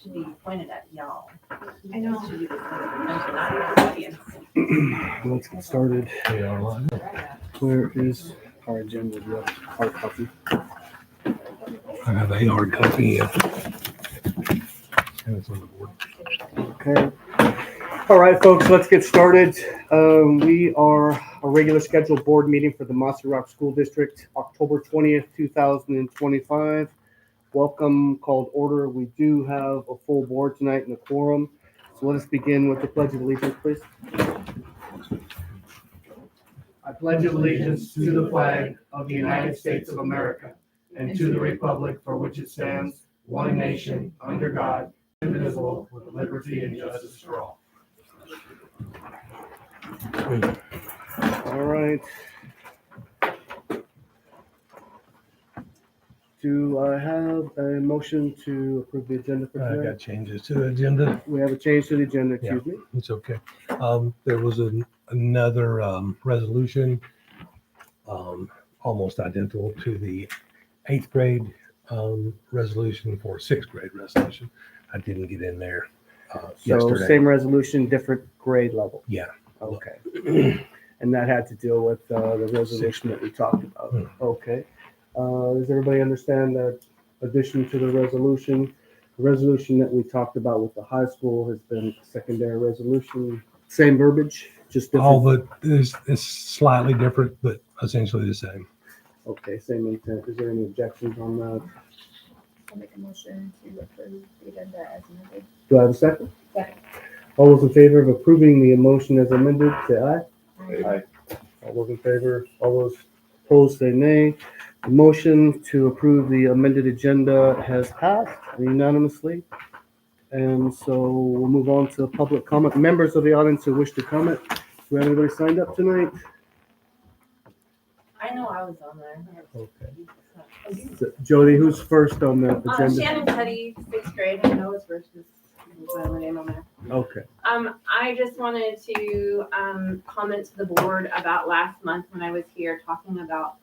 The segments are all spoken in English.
should be pointed at y'all. I know. Should be the center of attention, not the audience. Let's get started. We are live. Where is our agenda? Do you have hard copy? I have a hard copy. And it's on the board. Okay. All right, folks, let's get started. We are a regular scheduled board meeting for the Mossy Rock School District, October 20th, 2025. Welcome, called order. We do have a full board tonight and a quorum. So let us begin with the Pledge of Allegiance, please. I pledge allegiance to the flag of the United States of America and to the republic for which it stands, one nation, under God, indivisible, with liberty and justice for all. All right. Do I have a motion to approve the agenda for I today? got changes to the agenda. We have a change to the agenda, excuse me. It's okay. There was another resolution, almost identical to the 8th grade resolution for 6th grade resolution. I didn't get in there So yesterday. same resolution, different grade level. Yeah. Okay. And that had to deal with the resolution that we talked about. Okay. Does everybody understand that addition to the resolution? The resolution that we talked about with the high school has been secondary resolution. Same verbiage, just All different. but it's slightly different, but essentially the same. Okay, same intent. Is there any objections on that? I'll make a motion to approve the agenda as amended. Do I have a second? Second. All those in favor of approving the motion as amended, say aye. Aye. All those in favor, all those opposed, say nay. The motion to approve the amended agenda has passed unanimously. And so we'll move on to public comment. Members of the audience who wish to comment, do we have anybody signed up tonight? I know I was on there. Okay. So, Jody, who's first on the agenda? Shannon Petty, 6th grade. I know it's first because my name on there. Okay. I just wanted to comment to the board about last month when I was here talking about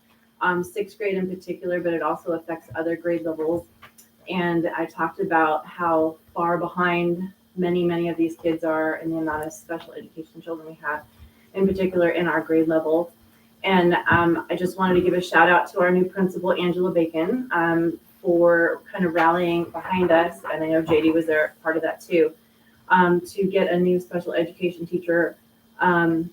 6th grade in particular, but it also affects other grade levels. And I talked about how far behind many of these kids are in the amount of special education children we have, in particular in our grade level. And I just wanted to give a shout out to our new principal, Angela Bacon, for kind of rallying behind us. And I know JD was there, part of that too, to get a new special education teacher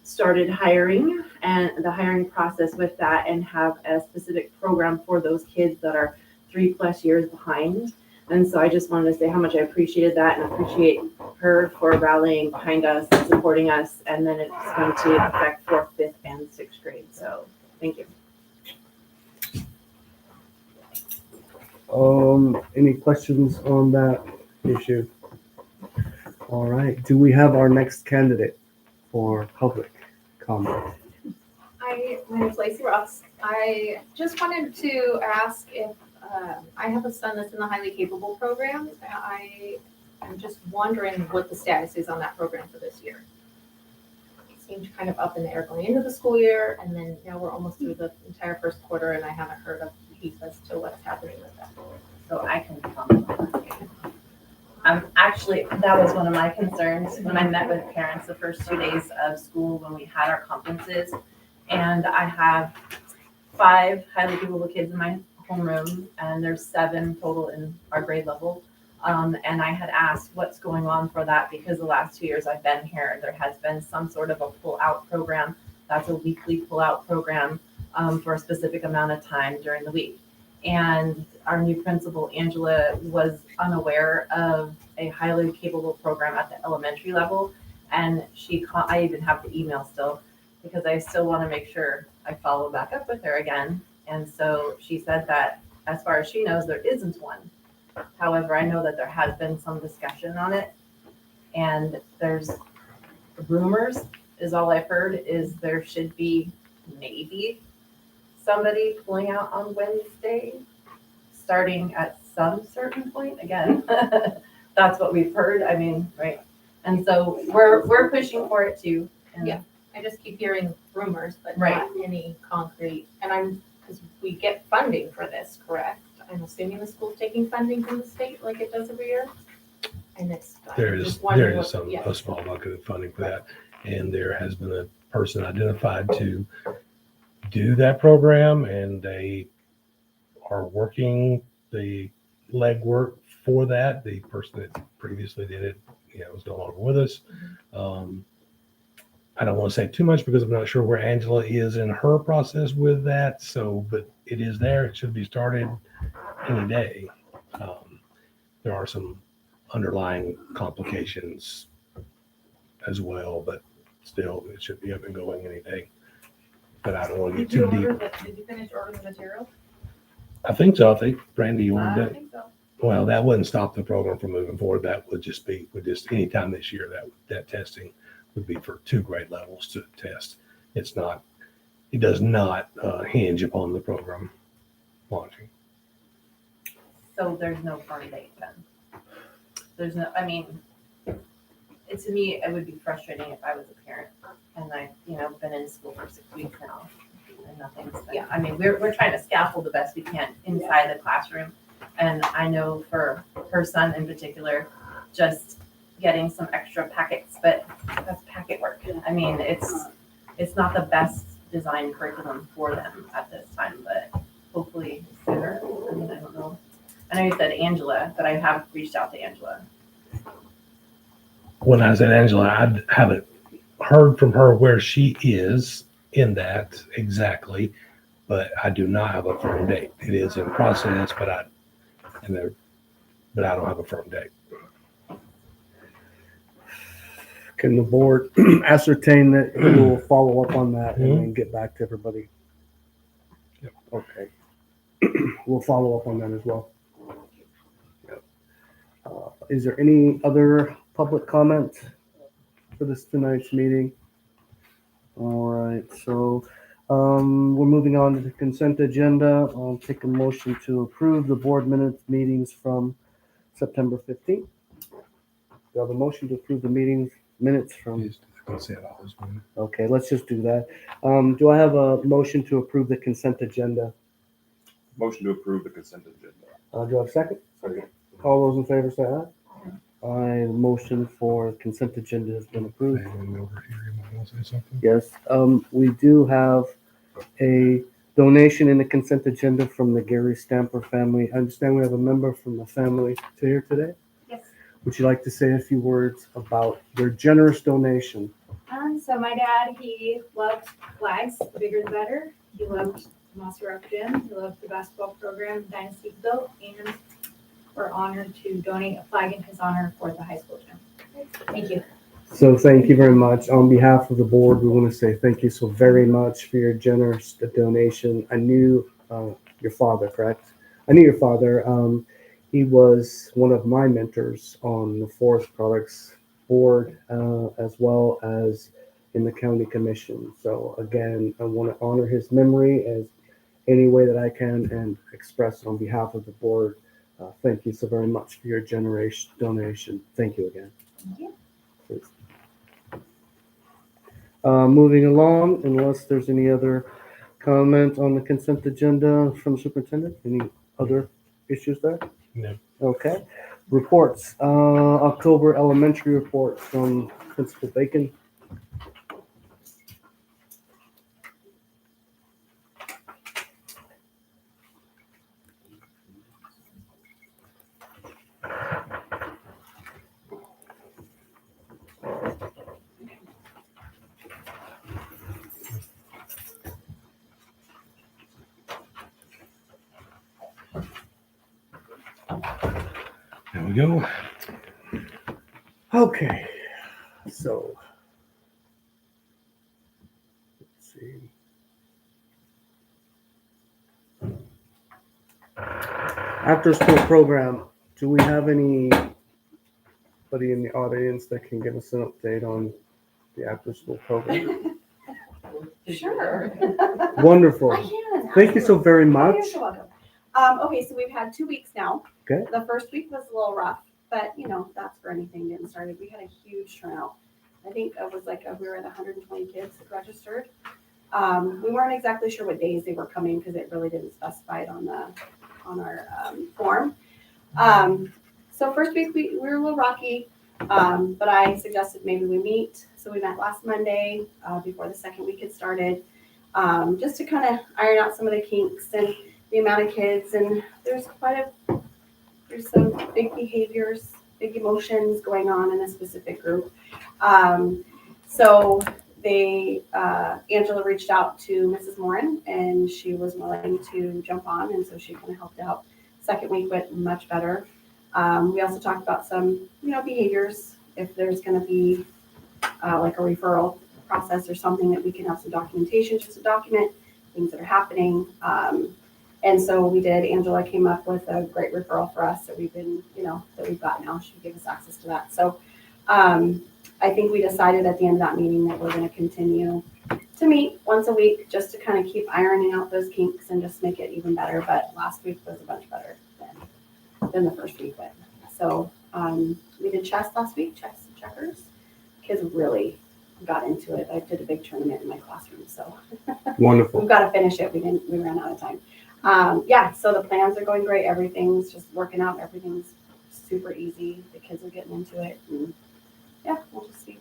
started hiring, and the hiring process with that, and have a specific program for those kids that are 3+ years behind. And so I just wanted to say how much I appreciated that and appreciate her for rallying behind us and supporting us. And then it's going to affect 4th, 5th, and 6th grade. So thank you. Any questions on that issue? All right. Do we have our next candidate for public comment? My name is Lacey Ross. I just wanted to ask if I have a son that's in the highly capable program. I'm just wondering what the status is on that program for this year. It seemed kind of up in the air going into the school year, and then now we're almost through the entire first quarter, and I haven't heard a piece as to what's happening with that. So I can comment on that. Actually, that was one of my concerns when I met with parents the first 2 days of school when we had our conferences. And I have 5 highly capable kids in my homeroom, and there's 7 total in our grade level. And I had asked what's going on for that, because the last 2 years I've been here, there has been some sort of a pull-out program. That's a weekly pull-out program for a specific amount of time during the week. And our new principal, Angela, was unaware of a highly capable program at the elementary level. And I even have the email still, because I still want to make sure I follow back up with her again. And so she said that as far as she knows, there isn't one. However, I know that there has been some discussion on it, and there's rumors is all I've heard, is there should be maybe somebody pulling out on Wednesday, starting at some certain point. Again, that's what we've heard. I mean, right. And so we're pushing for it too. And Yeah. I just keep hearing rumors, but Right. not any concrete. And because we get funding for this, correct? I'm assuming the school's taking funding from the state like it does every year? I missed. There I'm is, just wondering there is what- some, yeah. a small bucket of funding for that. And there has been a person identified to do that program, and they are working the legwork for that. The person that previously did it, is no longer with us. I don't want to say too much because I'm not sure where Angela is in her process with that. So, but it is there. It should be started any day. There are some underlying complications as well, but still, it should be up and going any day. But I don't want to get too deep. Did you finish ordering the material? I think so. I think Brandy I ordered it. think so. Well, that wouldn't stop the program from moving forward. That would just anytime this year that testing would be for 2 grade levels to test. It does not hinge upon the program launching. So there's no firm date then? There's no, I mean, to me, it would be frustrating if I was a parent and I've been in school for 6 weeks now and nothing's been, Yeah. I mean, we're trying to scaffold the best we can inside the classroom. And I know for her son in particular, just getting some extra packets, but that's packet work. I mean, it's not the best design curriculum for them at this time, but hopefully sooner. I mean, I don't know. I know you said Angela, but I have reached out to Angela. When I said Angela, I haven't heard from her where she is in that exactly, but I do not have a firm date. It is in process, but I don't have a firm date. Can the board ascertain that he will follow up on that and then get back to everybody? Yep. Okay. We'll follow up on that as well. Yep. Is there any other public comment for tonight's meeting? All right, so we're moving on to the consent agenda. I'll take a motion to approve the board meetings from September 15th. Do I have a motion to approve the minutes from? Okay, let's just do that. Do I have a motion to approve the consent agenda? Motion to approve the consent agenda. Do I have a second? Second. All those in favor say aye. Aye, the motion for consent agenda has been approved. Yes, we do have a donation in the consent agenda from the Gary Stamper family. I understand we have a member from the family here today. Yes. Would you like to say a few words about their generous donation? So my dad, he loved flags, the bigger the better. He loved Mossy Rock Gym. He loved the basketball program, Dynasty built, and we're honored to donate a flag in his honor for the high school gym. Thank you. So thank you very much. On behalf of the board, we want to say thank you so very much for your generous donation. I knew your father, correct? I knew your father. He was one of my mentors on the Forest Products Board, as well as in the county commission. So again, I want to honor his memory as any way that I can and express on behalf of the board. Thank you so very much for your generous donation. Thank you again. Thank you. Moving along, unless there's any other comment on the consent agenda from superintendent, any other issues there? No. Okay. Reports, October elementary report from Principal Bacon. There we go. Okay, so let's see. After school program, do we have anybody in the audience that can give us an update on the after school program? Sure. Wonderful. I can. Thank you so very Oh, much. you're so welcome. Okay, so we've had 2 weeks now. Okay. The first week was a little rough, but that's for anything getting started. We had a huge turnout. I think it was we were at 120 kids that registered. We weren't exactly sure what days they were coming because it really didn't specify it on our form. So first week we were a little rocky, but I suggested maybe we meet. So we met last Monday before the second week had started, just to kind of iron out some of the kinks and the amount of kids. And there's some big behaviors, big emotions going on in a specific group. So Angela reached out to Mrs. Morin, and she was willing to jump on, and so she kind of helped out. Second week went much better. We also talked about some, behaviors, if there's going to be like a referral process or something that we can have some documentation just to document things that are happening. And so we did. Angela came up with a great referral for us that we've been, that we've got now. She gave us access to that. So I think we decided at the end of that meeting that we're going to continue to meet once a week just to kind of keep ironing out those kinks and just make it even better. But last week was a bunch better than the first week went. So we did chess last week, chess and checkers. Kids really got into it. I did a big tournament in my classroom, so Wonderful. we've got to finish it. We ran out of time. So the plans are going great. Everything's just working out. Everything's super easy. The kids are getting into it, and we'll just see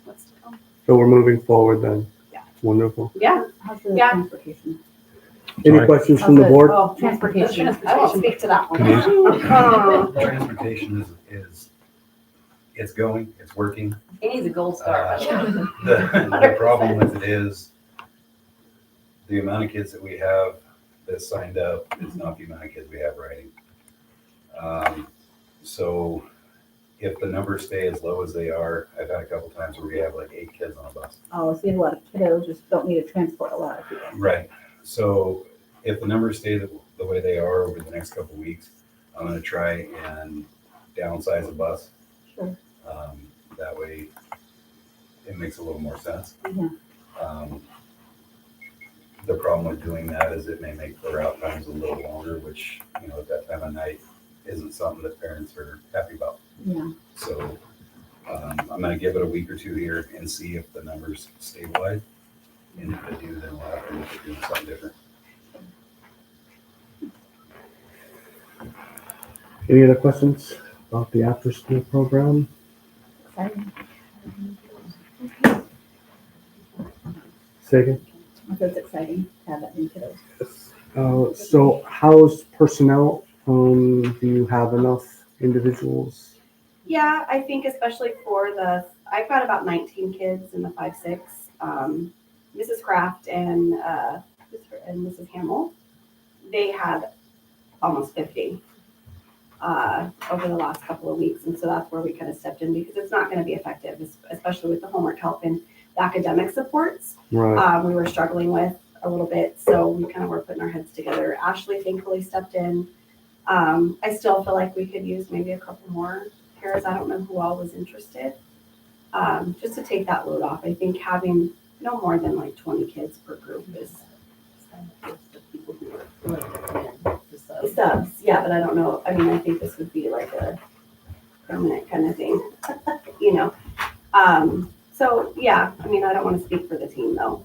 what's to come. So we're moving forward then. Yeah. Wonderful. Yeah. How's the Yeah. transportation? Any Sorry? questions from the board? Oh, transportation. I won't speak to that one. Transportation is it's going, it's working. He needs a gold star. The problem with it is the amount of kids that we have that signed up is not the amount of kids we have writing. So if the numbers stay as low as they are, I've had a couple times where we have like 8 kids on a bus. Oh, so you have a lot of kiddos, just don't need to transport a lot of people. Right. So if the numbers stay the way they are over the next couple of weeks, I'm going to try and downsize the bus. Sure. That way it makes a little more sense. Yeah. The problem with doing that is it may make the route times a little longer, which, at that time of night isn't something that parents are happy about. Yeah. So I'm going to give it a week or two here and see if the numbers stabilize. And if they do, then we'll have to look at doing something different. Any other questions about the after-school program? Exciting. Say again? That's exciting to have that many kiddos. So how's personnel? Do you have enough individuals? Yeah, I think especially I've got about 19 kids in the 5-6. Mrs. Kraft and Mrs. Hamill, they had almost 50 over the last couple of weeks. And so that's where we kind of stepped in because it's not going to be effective, especially with the homework help and the academic supports. Right. We were struggling with a little bit. So we kind of were putting our heads together. Ashley thankfully stepped in. I still feel like we could use maybe a couple more pairs. I don't know who all was interested. Just to take that load off. I think having no more than like 20 kids per group is the subs. Yeah, but I don't know. I mean, I think this would be like a permanent kind of thing, So yeah, I mean, I don't want to speak for the team though,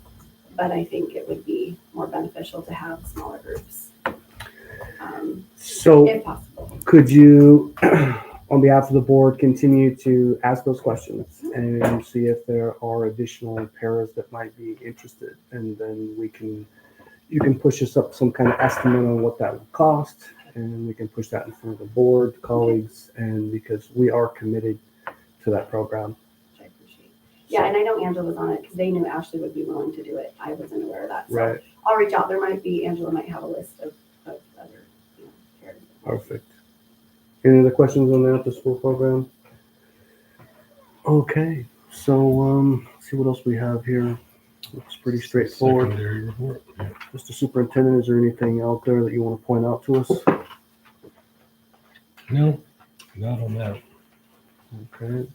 but I think it would be more beneficial to have smaller groups, So if possible. could you, on behalf of the board, continue to ask those questions and see if there are additional pairs that might be interested? And then you can push us up some kind of estimate on what that would cost, and we can push that in front of the board, colleagues, and because we are committed to that program. Which I appreciate. Yeah, and I know Angela's on it because they knew Ashley would be willing to do it. I wasn't aware of that. So Right. I'll reach out. Angela might have a list of other pairs. Perfect. Any other questions on the after-school program? Okay, so see what else we have here. Looks pretty straightforward. Secondary report. Yeah. Mr. Superintendent, is there anything out there that you want to point out to us? No, not on that. Okay.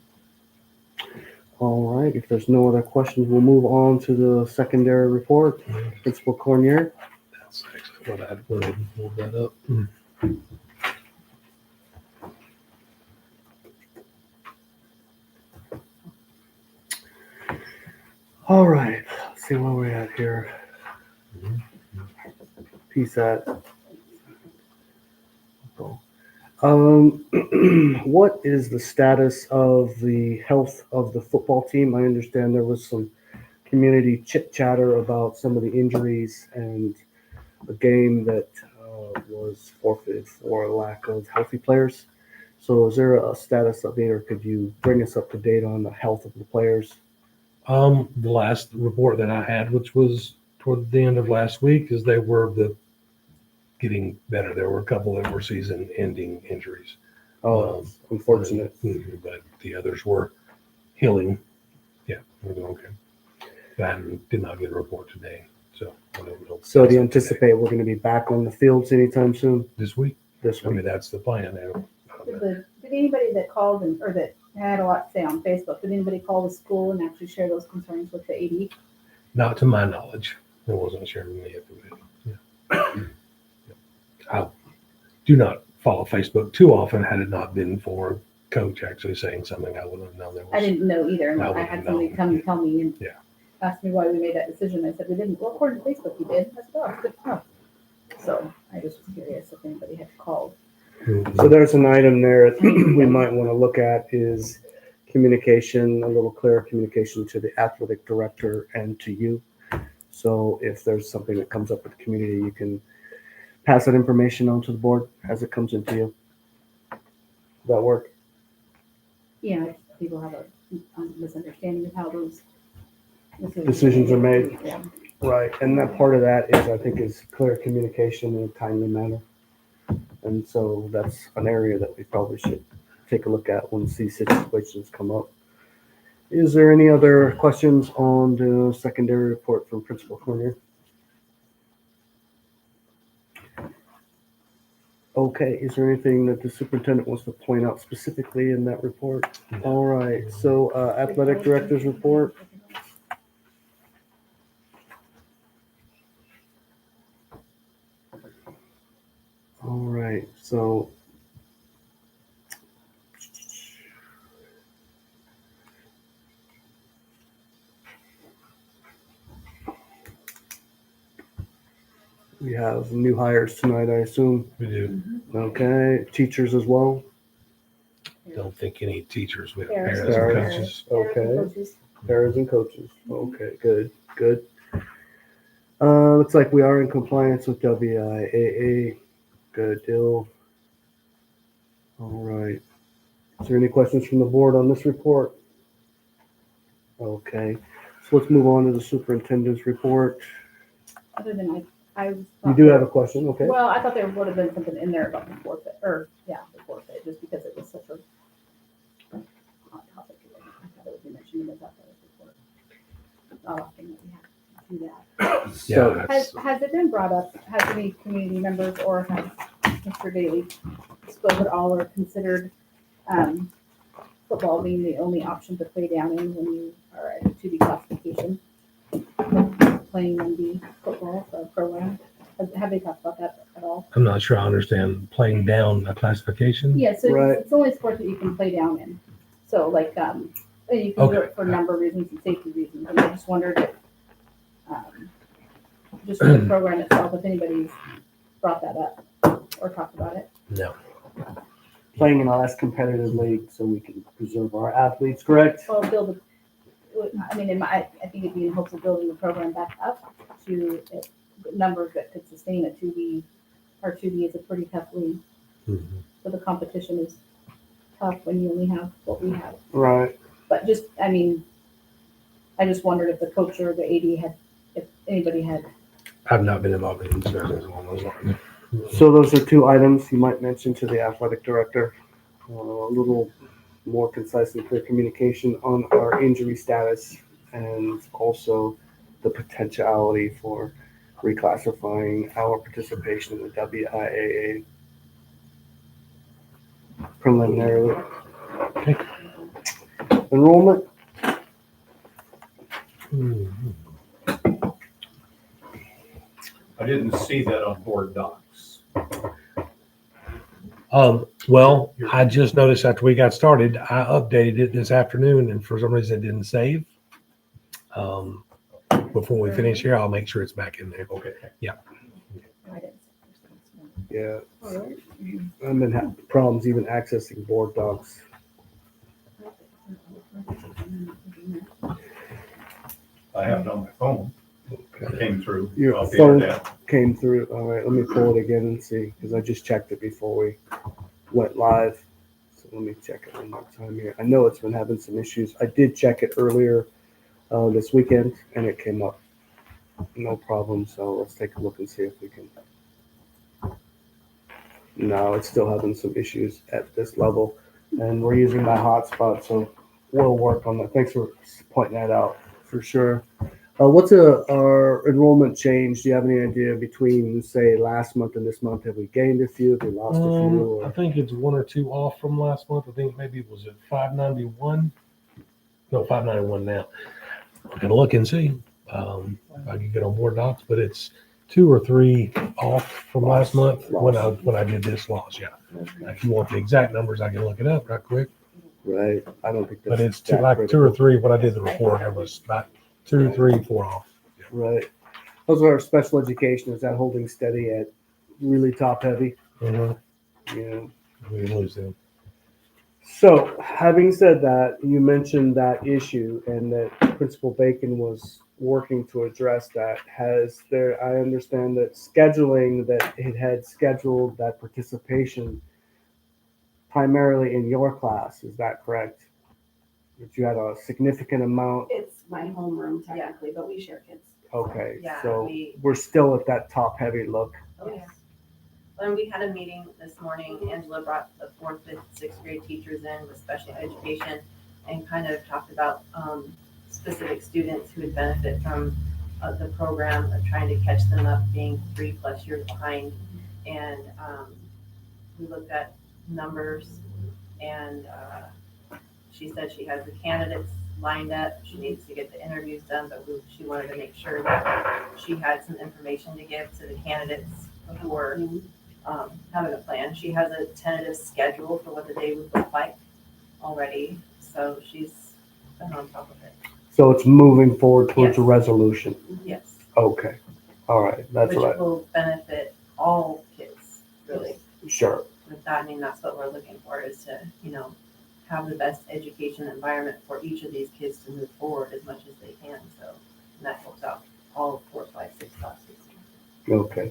All right, if there's no other questions, we'll move on to the secondary report. Principal Cornier. That's actually what I'd go ahead and hold that up. All right, let's see where we're at here. PSAT. What is the status of the health of the football team? I understand there was some community chit chatter about some of the injuries and a game that was forfeited for lack of healthy players. So is there a status update, or could you bring us up to date on the health of the players? The last report that I had, which was toward the end of last week, is they were getting better. There were a couple that were season-ending injuries. Oh, that's unfortunate. But the others were healing. Yeah, we're doing okay. I did not get a report today, so I don't know. So do you anticipate we're going to be back on the fields anytime soon? This week? This I mean, week? that's the plan. Did anybody that called or that had a lot to say on Facebook, did anybody call the school and actually share those concerns with the AD? Not to my knowledge. It wasn't shared with me. Yeah. I do not follow Facebook too often. Had it not been for Coach actually saying something, I wouldn't have known there was. I didn't know either. And I I wouldn't had know. somebody come and tell me and Yeah. ask me why we made that decision. I said, we didn't. Well, according to Facebook, we did. I said, oh, good to know. So I just was curious if anybody had called. So there's an item there we might want to look at is communication, a little clearer communication to the athletic director and to you. So if there's something that comes up with the community, you can pass that information on to the board as it comes into you. Does that work? Yeah, people have a misunderstanding of how those Decisions are made. Yeah. Right, and that part of that is, I think, is clear communication in a timely manner. And so that's an area that we probably should take a look at when these situations come up. Is there any other questions on the secondary report from Principal Cornier? Okay, is there anything that the superintendent wants to point out specifically in that report? All right, so athletic director's report. All right, so we have new hires tonight, I assume. We do. Okay, teachers as well. Don't think any teachers with Parents. parents and Parents. coaches. Okay, Coaches. paras and coaches. Okay, good, good. Looks like we are in compliance with WIAA. Good deal. All right. Is there any questions from the board on this report? Okay, so let's move on to the superintendent's report. Other than I You thought do have a question, okay? Well, I thought there would have been something in there about the forfeit, the forfeit, just because it was such a hot topic. I thought it would be mentioned in the athletic report. Not often that we have to do that. So, Has it been brought up, has any community members or has Mr. Daly spoke at all or considered football being the only option to play down in when you are at a 2D classification? Playing 1D football program? Have they talked about that at all? I'm not sure I understand playing down a classification. Yeah, so Right. it's only a sport that you can play down in. So like, you can do Okay. it for a number of reasons and safety reasons. And I just wondered if, just for the program itself, if anybody's brought that up or talked about it. No. playing in a less competitive league so we can preserve our athletes, correct? Well, I mean, I think it'd be in hopes of building the program back up to numbers that could sustain a 2D. Our 2D is a pretty tough league, Mhm. so the competition is tough when you only have what we have. Right. But just, I mean, I just wondered if the coach or the AD if anybody had. I've not been involved in discussions along those lines. So those are two items you might mention to the athletic director. A little more concise and clear communication on our injury status and also the potentiality for reclassifying our participation in the WIAA preliminarily. Okay. Enrollment, Mhm. I didn't see that on board docs. Well, I just noticed after we got started, I updated it this afternoon and for some reason it didn't save. Before we finish here, I'll make sure it's back in there. Okay. I didn't. yeah. Oh, really? I've been having problems even accessing board docs. I have it on my phone. It came through. Your off the phone internet. came through. All right, let me pull it again and see, because I just checked it before we went live. So let me check it one more time here. I know it's been having some issues. I did check it earlier this weekend, and it came up. No problem. So let's take a look and see if we can. No, it's still having some issues at this level, and we're using my hotspot, so we'll work on that. Thanks for pointing that out for sure. What's our enrollment change? Do you have any idea between, say, last month and this month? Have we gained a few? Have we lost a few? I Or? think it's 1 or 2 off from last month. I think maybe it was at 591. No, 591 now. I can look and see if I can get on board docs, but it's 2 or 3 off from last month when I did this loss. Yeah. If you want the exact numbers, I can look it up right quick. Right. I don't think that's But it's that like 2 or critical. 3. When I did the report, it was about 2, 3, 4 off. Right. Those are our special education. Is that holding steady at really top heavy? Mm-hmm. Yeah. We didn't lose them. So, having said that, you mentioned that issue and that Principal Bacon was working to address that. I understand that scheduling, that it had scheduled that participation primarily in your class. Is that correct? That you had a significant amount. It's my homeroom technically, but we share kids. Okay, Yeah, so we- we're still at that top heavy look. Yes. When we had a meeting this morning, Angela brought the 4th, 5th, 6th grade teachers in with special education and kind of talked about specific students who would benefit from the program of trying to catch them up being 3+ years behind. And we looked at numbers, and she said she has the candidates lined up. She needs to get the interviews done, but she wanted to make sure that she had some information to give to the candidates before having a plan. She has a tentative schedule for what the day would look like already, so she's been on top of it. So it's moving forward towards a Yes. resolution. Yes, Okay, all right, that's which right. will benefit all kids, really. Sure. With that, I mean, that's what we're looking for, is to, have the best education environment for each of these kids to move forward as much as they can, so, and that helps out all 4, 5, 6 classes. Okay.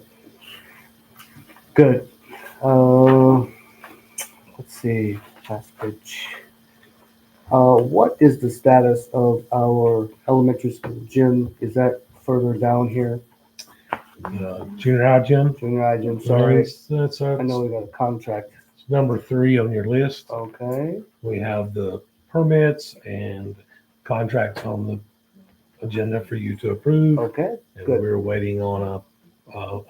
Good. Let's see, last page. What is the status of our elementary school gym? Is that further down here? Junior high gym. Junior high gym, sorry. That's I know we got a contract. number 3 on your list. Okay, We have the permits and contracts on the agenda for you to approve. okay, And good. we're waiting on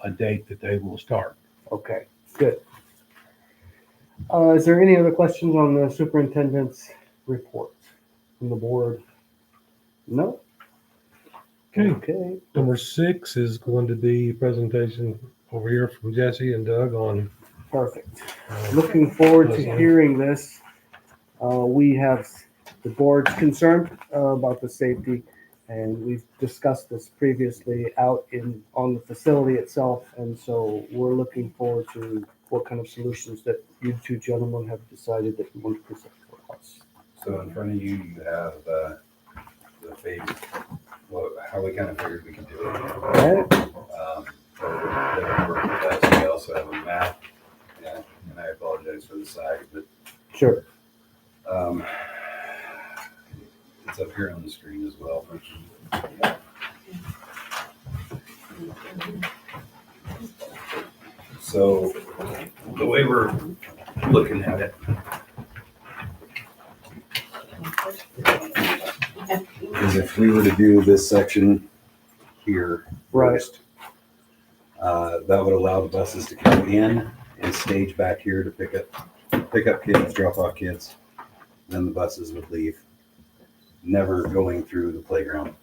a date that they will start. Okay, good. Is there any other questions on the superintendent's report from the board? No? Okay. Okay, Number 6 is going to be a presentation over here from Jesse and Doug on perfect. Looking forward to hearing this. We have the board's concerned about the safety, and we've discussed this previously out on the facility itself. And so we're looking forward to what kind of solutions that you two gentlemen have decided that you want to present for us. So in front of you, you have the phase, how we kind of figured we could do it. Okay? So that we work with that. We also have a map, and I apologize for the size, but Sure. it's up here on the screen as well. So the way we're looking at it is if we were to do this section here Right. first, that would allow the buses to come in and stage back here to pick up kids, drop off kids. Then the buses would leave, never going through the playground.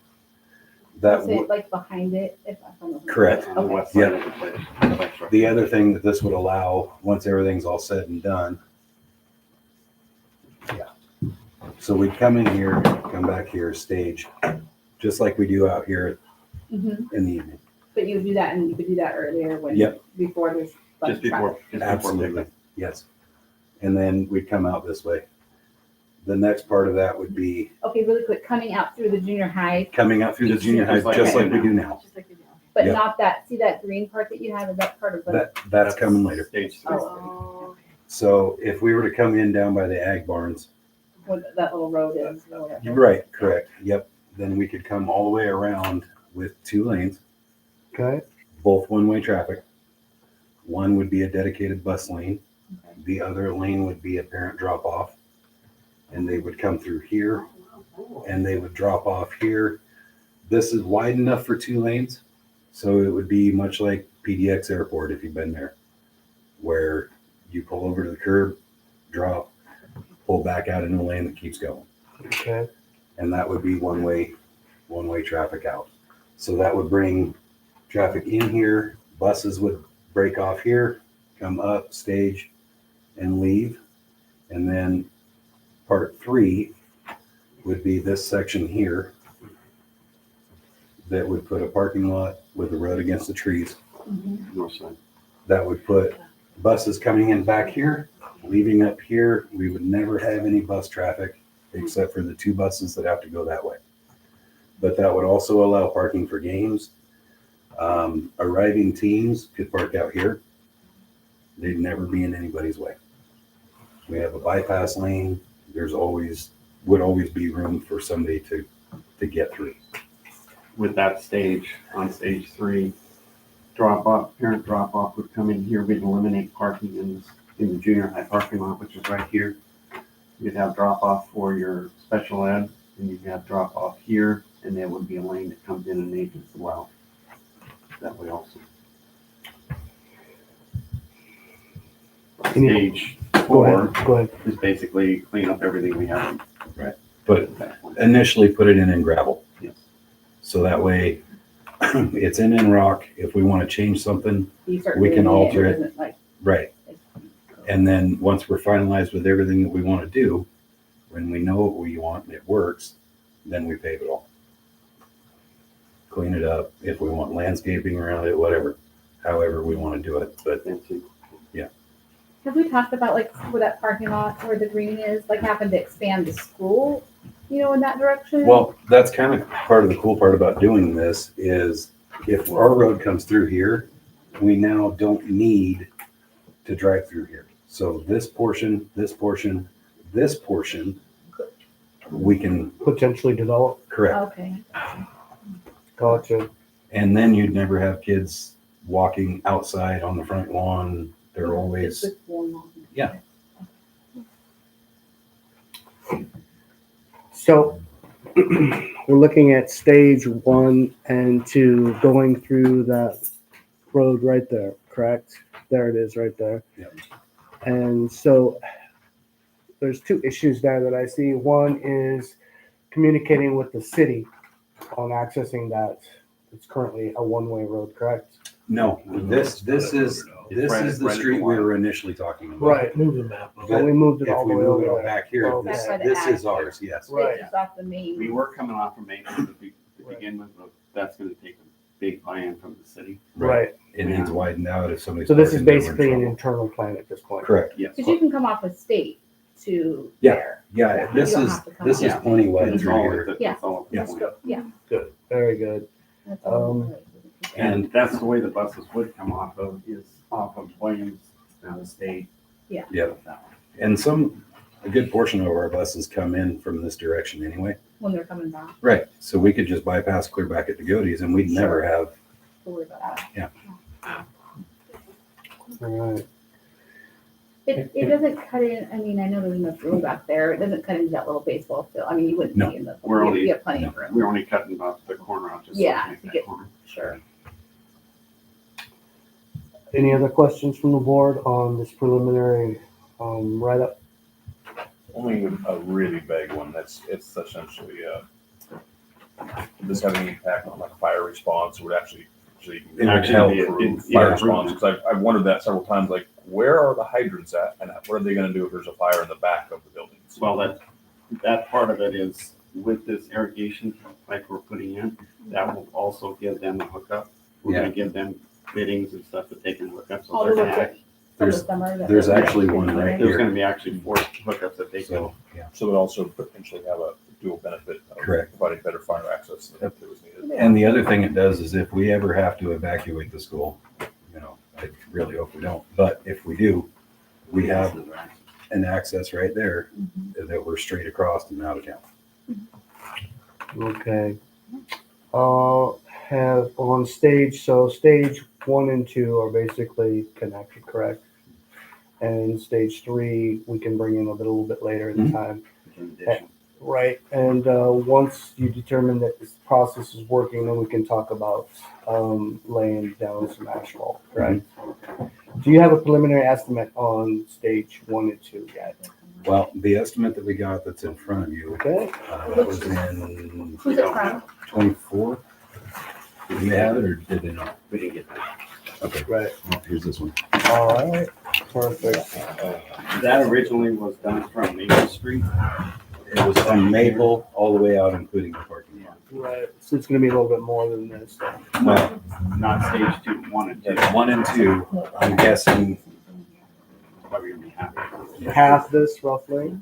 That Is it would, like behind it? Correct. On the Okay. west side of the place. That's right. the other thing that this would allow, once everything's all said and done. So we'd come in here, come back here, stage, just like we do out here Mhm. in the evening. But you do that, and you could do that earlier when, Yep. before there's like, Just before. Absolutely, yes. And then we'd come out this way. The next part of that would be Okay, really quick, coming out through the junior high, coming out through the junior high, just like we do now. Just like you do. but Yep. not that, see that green part that you have, is that part of the? That's coming later. Stage three. Oh, So if we were to come in down by the ag barns, what that little road is, or whatever. you're right, correct, yep. Then we could come all the way around with 2 lanes, Okay, both one-way traffic. One would be a dedicated bus lane. The other lane would be a parent drop-off. And they would come through here and they would drop off here. This is wide enough for 2 lanes. So it would be much like PDX Airport if you've been there, where you pull over to the curb, drop, pull back out in a lane that keeps going. okay, And that would be one-way traffic out. So that would bring traffic in here. Buses would break off here, come up, stage, and leave. And then part 3 would be this section here that would put a parking lot with the road against the trees. North side. That would put buses coming in back here, leaving up here. We would never have any bus traffic except for the 2 buses that have to go that way. But that would also allow parking for games. Arriving teams could park out here. They'd never be in anybody's way. We have a bypass lane. Would always be room for somebody to get through. With that stage, on stage 3, parent drop off would come in here. We'd eliminate parking in the junior high parking lot, which is right here. You'd have drop off for your special ed, and you'd have drop off here, and there would be a lane that comes in and exits as well. That way also. Stage go 4 ahead, go ahead. is basically clean up everything we have. Right. But at that point. initially put it in gravel. Yes. So that way it's in rock. If we want to change something, You start we can doing alter it. isn't like- right. And then once we're finalized with everything that we want to do, when we know what we want and it works, then we pave it all. Clean it up. If we want landscaping around it, whatever, however we want to do it. But Have we talked about like where that parking lot where the green is, like having to expand the school, in that direction? well, that's kind of part of the cool part about doing this is if our road comes through here, we now don't need to drive through here. So this portion, we can Potentially develop, correct. Okay. gotcha. And then you'd never have kids walking outside on the front lawn. They're always, Just with one lawn. Yeah. So we're looking at stage 1 and 2 going through that road right there, correct? There it is right there. Yep. And so there's 2 issues there that I see. One is communicating with the city on accessing that. It's currently a one-way road, correct? no, this is the street we were initially talking about. Right. Move the map. So we moved it If all we the way move it over all there. back here, Oh, this okay. this is ours, yes. Right. It's off the main. We were coming off from Main to Right. begin with, but that's gonna take a big buy-in from the city. Right. It needs widened out if somebody's. So this is parking there, we're in basically an trouble. internal plan at this point. Correct. Yes. Because you can come off with state to Yeah. there. Yeah, this You don't is, have to come this out. is plenty wide It's through all here. at the- Yeah. it's all at the Yeah. point. Yeah. Good. Very good. That's all. Um, And that's the way the buses would come off of, is off of Williams, down the state. Yeah. Yeah. And a good portion of our buses come in from this direction anyway. When they're coming back. Right. So we could just bypass clear back at the Godey's and we'd never have, Don't worry about that. all right. It doesn't cut in, I mean, I know there's enough room back there. It doesn't cut into that little baseball field. I mean, you wouldn't No. be in the, We're only- you have plenty of room. We're only cutting about the corner out, just. Yeah, to make to that get- corner. Sure. Any other questions from the board on this preliminary write-up? Only a really vague one. It's essentially, does this have any impact on like fire response? Would actually It would help improve yeah, fire response? Because I've wondered that several times, like, where are the hydrants at? And what are they gonna do if there's a fire in the back of the buildings? Well, that part of it is with this irrigation pipe we're putting in, that will also give them a hookup. We're gonna give them fittings and stuff that they can hook up. All So the they're way gonna to- act- For the There's- summer. that there's they're- actually one right there's here. gonna be actually 4 hookups that they can. So, yeah. So it also potentially have a dual benefit of Correct. providing better fire access if it was needed. And the other thing it does is if we ever have to evacuate the school, I really hope we don't, but if we do, we have an access right there that we're straight across and out of town. Okay. Have on stage, so stage 1 and 2 are basically connected, correct? And stage 3, we can bring in a little bit later in time. In addition. Right, and once you determine that this process is working, then we can talk about laying down some asphalt, right? Do you have a preliminary estimate on stage 1 and 2 yet? Well, the estimate that we got that's in front of you, Okay, that was in Who's it from? 24. Did they have it or did they not? We didn't get that. Okay, right, well, here's this one. all right, perfect. That originally was done from Maple Street. It was from Maple all the way out, including the parking lot. Right, so it's gonna be a little bit more than this. Well, Not stage 2, 1 and 2. yeah, 1 and 2, I'm guessing, Probably gonna be happy. Half this roughly.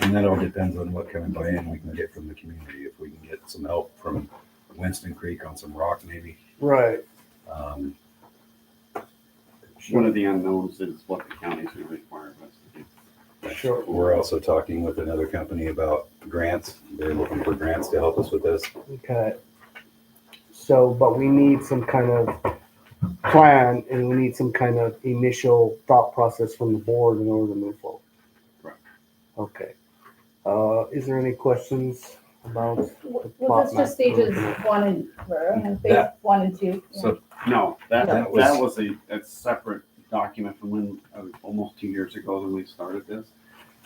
and that all depends on what kind of buy-in we can get from the community. If we can get some help from Winston Creek on some rock maybe. Right, Um, One of the unknowns is what the county's gonna require us to do. sure. We're also talking with another company about grants. They're looking for grants to help us with this. Okay. So, but we need some kind of plan and we need some kind of initial thought process from the board in order to move forward. Correct. Okay. Is there any questions about? Was this just stages 1 and, phase That- 1 and 2? So No, that That was was- a separate document from when, almost 2 years ago when we started this.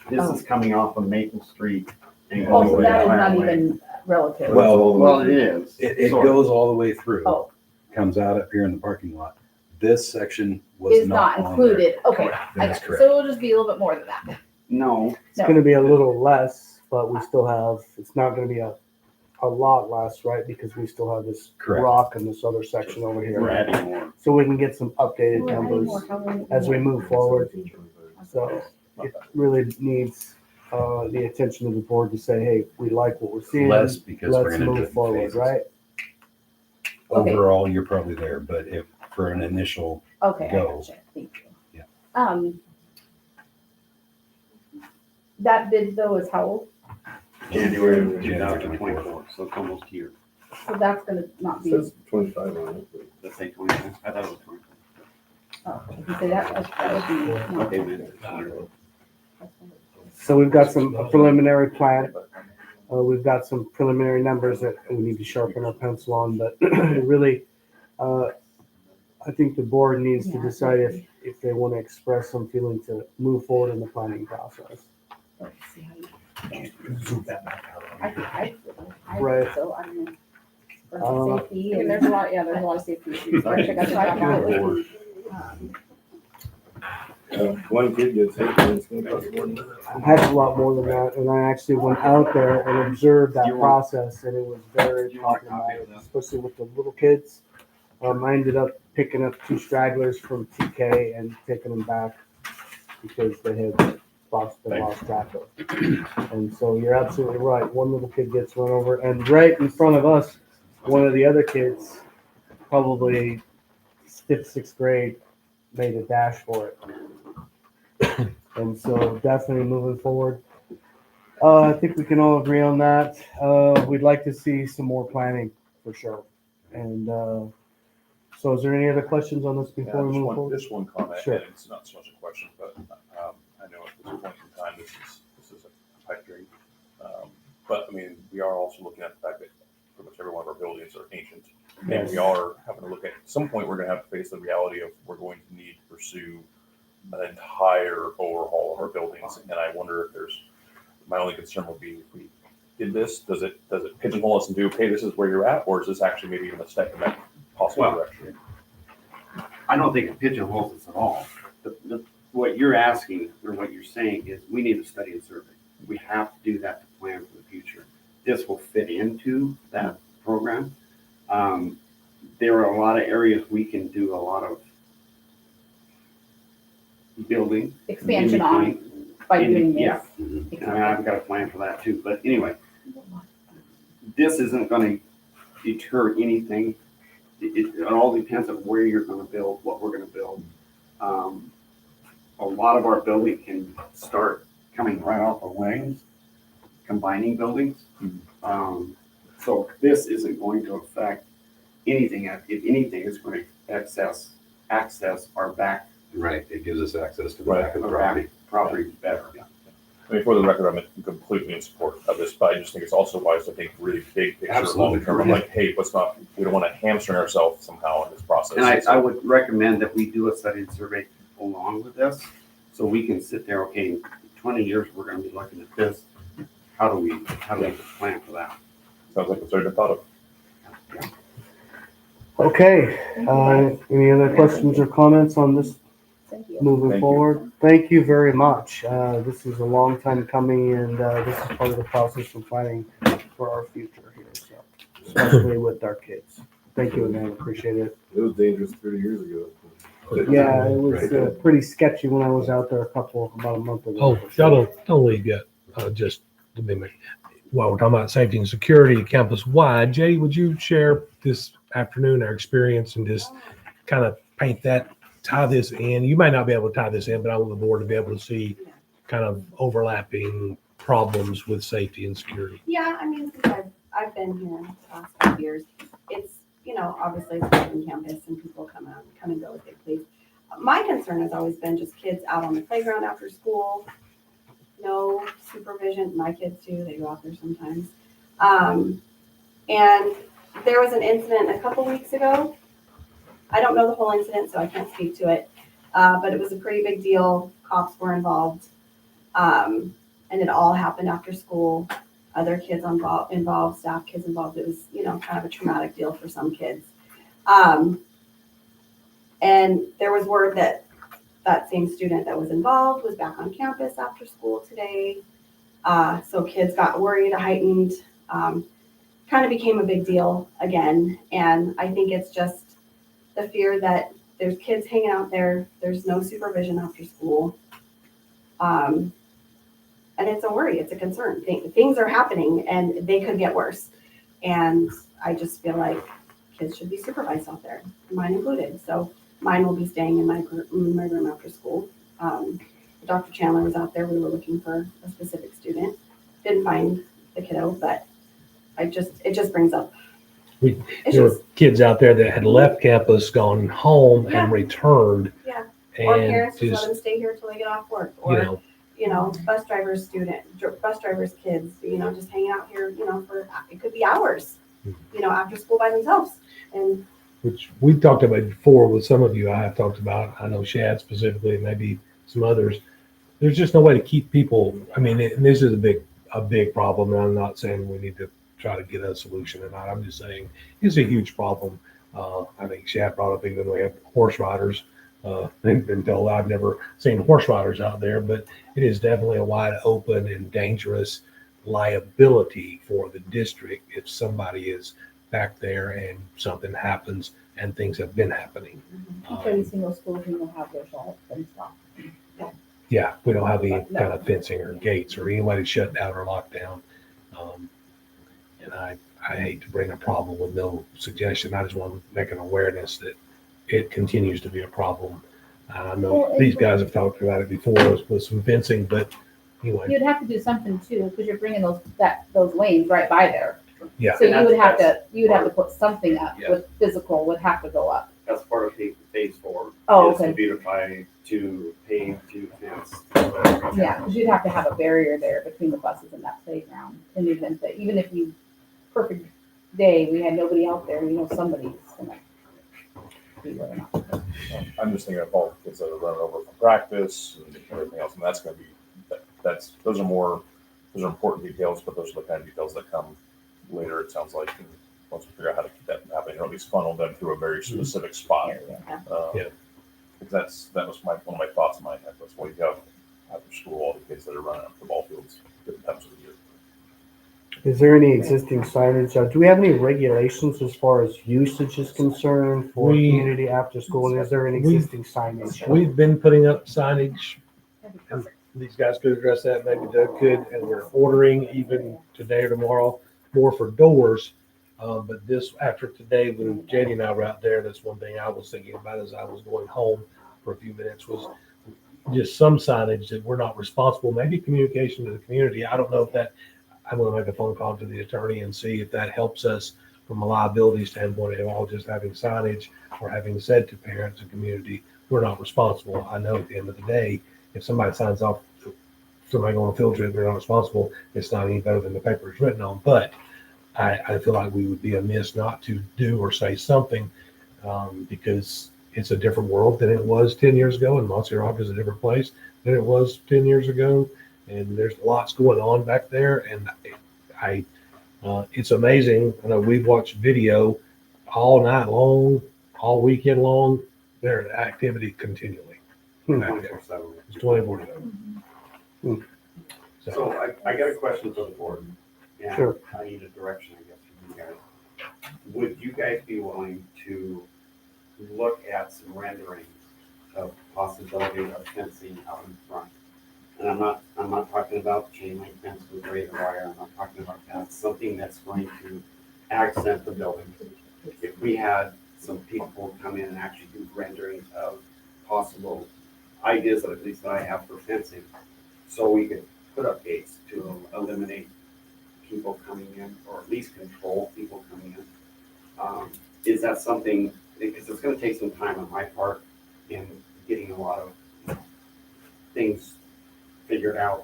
This Oh. is coming off of Maple Street. and Oh, going so away that is Fire not Lane. even relative. Well, it is. it sort of. goes all the way through, Oh, comes out up here in the parking lot. This section was is not not on there. included. Okay, Correct. I That is got it. correct. So it'll just be a little bit more than that. No, It's gonna be a little less, but we still have, it's not gonna be a lot less, right? Because we still have this Correct. rock and this other section over we're here. adding more. So we can get some updated We're adding numbers more. How many- as we move forward. So it really needs the attention of the board to say, hey, we like what we're seeing. Less because we're Let's gonna do it move in forward, phases. right? Okay. Overall, you're probably there, but if for an initial, Okay, I Go. gotcha. Thank you. Yeah. That bid though is how old? January of January 2024, so it's almost here. So that's gonna not be, Says 25 on it. Let's say 25. I thought it was 24. oh, if you say that would be. no. Okay, man. So we've got some preliminary plan. We've got some preliminary numbers that we need to sharpen our pencil on, but really, I think the board needs to decide if they want to express some feeling to move forward in the planning process. Let's see how you- I think I Right. think so, I don't know. For Uh, safety, and there's a lot of safety issues. So I check out the document. One kid gets hit, and it's gonna cost more than that. A heck of a lot more than that, and I actually went out there and observed that You want- process, and it was very You want a copy problematic, of that? especially with the little kids. I ended up picking up 2 stragglers from TK and taking them back because they had lost track of. And so you're absolutely right. One little kid gets run over, and right in front of us, one of the other kids, probably 5th, 6th grade, made a dash for it. And so definitely moving forward. I think we can all agree on that. We'd like to see some more planning for sure. And so is there any other questions on this before we move forward? Just one comment, Sure. and it's not so much a question, but I know at this point in time, this is a pipe dream. But I mean, we are also looking at the fact that pretty much every one of our buildings are ancient. And Yes. we are having to look at some point, we're gonna have to face the reality of we're going to need to pursue an entire overhaul of our buildings. And I wonder if my only concern would be if we did this, does it pigeonhole us and do, okay, this is where you're at, or is this actually maybe even a step in that possible Well, direction? I don't think it pigeonholes us at all. what you're asking, or what you're saying is, we need a study and survey. We have to do that to plan for the future. This will fit into that program. There are a lot of areas we can do a lot of building. Expansion on by doing this. Yeah. And I've got a plan for that too, but anyway, this isn't gonna deter anything. It all depends on where you're gonna build, what we're gonna build. A lot of our building can start coming right off of wings, combining buildings. So this isn't going to affect anything. If anything, it's going to access our back Right, it gives us access to the back of the property. property better. I mean, for the record, I'm completely in support of this, but I just think it's also wise to think really big picture, Absolutely. long term. I'm like, hey, we don't want to hamstring ourselves somehow in this process. And I would recommend that we do a study and survey along with this, so we can sit there, okay, in 20 years, we're gonna be looking at this. How do we plan for that? Sounds like it's already been thought of. Okay, any other questions or comments on this Thank you. moving Thank you. forward? Thank you very much. This is a long time coming, and this is part of the process for planning for our future here, so, especially with our kids. Thank you again, appreciate it. It was dangerous 30 years ago. Yeah, it was pretty sketchy when I was out there about a month ago. Oh, y'all don't leave yet. Just to be while we're talking about safety and security campus wide, Jay, would you share this afternoon our experience and just kind of tie this in? You might not be able to tie this in, but I want the board to be able to see kind of overlapping problems with safety and security. Yeah, I mean, since I've been here the last 5 years, it's, obviously it's on campus and people come and go as they please. My concern has always been just kids out on the playground after school, no supervision. My kids do, they go out there sometimes. And there was an incident a couple weeks ago. I don't know the whole incident, so I can't speak to it. But it was a pretty big deal. Cops were involved. And it all happened after school. Other kids involved, staff kids involved. It was, kind of a traumatic deal for some kids. And there was word that same student that was involved was back on campus after school today. So kids got worried, heightened, kind of became a big deal again. And I think it's just the fear that there's kids hanging out there. There's no supervision after school. And it's a worry, it's a concern. Things are happening and they could get worse. And I just feel like kids should be supervised out there, mine included. So mine will be staying in my room after school. Dr. Chandler was out there. We were looking for a specific student. Didn't find the kiddo, but it just brings up There issues. were kids out there that had left campus, gone home, Yeah. and returned. Yeah. Or And parents just let just, them stay here till they get off work. Or, bus drivers kids, just hanging out here, for, it could be hours, after school by themselves. And which we talked about before with some of you, I have talked about, I know Shad specifically, maybe some others. There's just no way to keep people, and this is a big problem, and I'm not saying we need to try to get a solution or not. I'm just saying it's a huge problem. I think Shad brought up even we have horse riders. They've been told I've never seen horse riders out there, but it is definitely a wide open and dangerous liability for the district if somebody is back there and something happens, and things have been happening. Every single school will have their salt and stuff. Yeah, we don't have any kind of fencing or gates or any way to shut down or lock down. And I hate to bring a problem with no suggestion. I just want to make an awareness that it continues to be a problem. I know these guys have talked about it before with some fencing, but anyway. You'd have to do something too, because you're bringing those lanes right by there. Yeah. So you would have to put something up with physical would have to go up. That's part of phase 4. Oh, is to okay. beautify, to pave, to fence. Yeah, because you'd have to have a barrier there between the buses and that playground. In the event that even if you, perfect day, we had nobody out there, somebody's gonna be running out. I'm just thinking of all the kids that are running over from practice and everything else, and that's going to be those are important details, but those are the kind of details that come later. It sounds like, and once we figure out how to keep that from happening, or at least funnel them through a very specific spot. Yeah. that was one of my thoughts in my head. That's why you have after school, all the kids that are running up the ball fields different times of the year. Is there any existing signage? Do we have any regulations as far as usage is concerned for We- community after school? And is there any we- existing signage? We've been putting up signage, and these guys could address that, maybe Doug could, and we're ordering even today or tomorrow more for doors. But this, after today, when JD and I were out there, that's one thing I was thinking about as I was going home for a few minutes was just some signage that we're not responsible, maybe communication to the community. I don't know if that, I'm gonna make a phone call to the attorney and see if that helps us from a liability standpoint, of all just having signage or having said to parents and community, we're not responsible. I know at the end of the day, if somebody signs off, somebody going on a field trip, they're not responsible. It's not any better than the paper is written on, but I feel like we would be amiss not to do or say something because it's a different world than it was 10 years ago, and Mossy Rock is a different place than it was 10 years ago. And there's lots going on back there, and it's amazing. I know we've watched video all night long, all weekend long. There's activity continually. Back there. It's 24/7. So I got a question for the board. And Sure. I need a direction, I guess, from you guys. Would you guys be willing to look at some renderings of possibility of fencing out in front? And I'm not talking about chain link fence with razor wire. I'm not talking about that. Something that's going to accent the building. If we had some people come in and actually do renderings of possible ideas that at least I have for fencing, so we could put up gates to eliminate people coming in, or at least control people coming in. Is that something, because it's gonna take some time on my part in getting a lot of things figured out.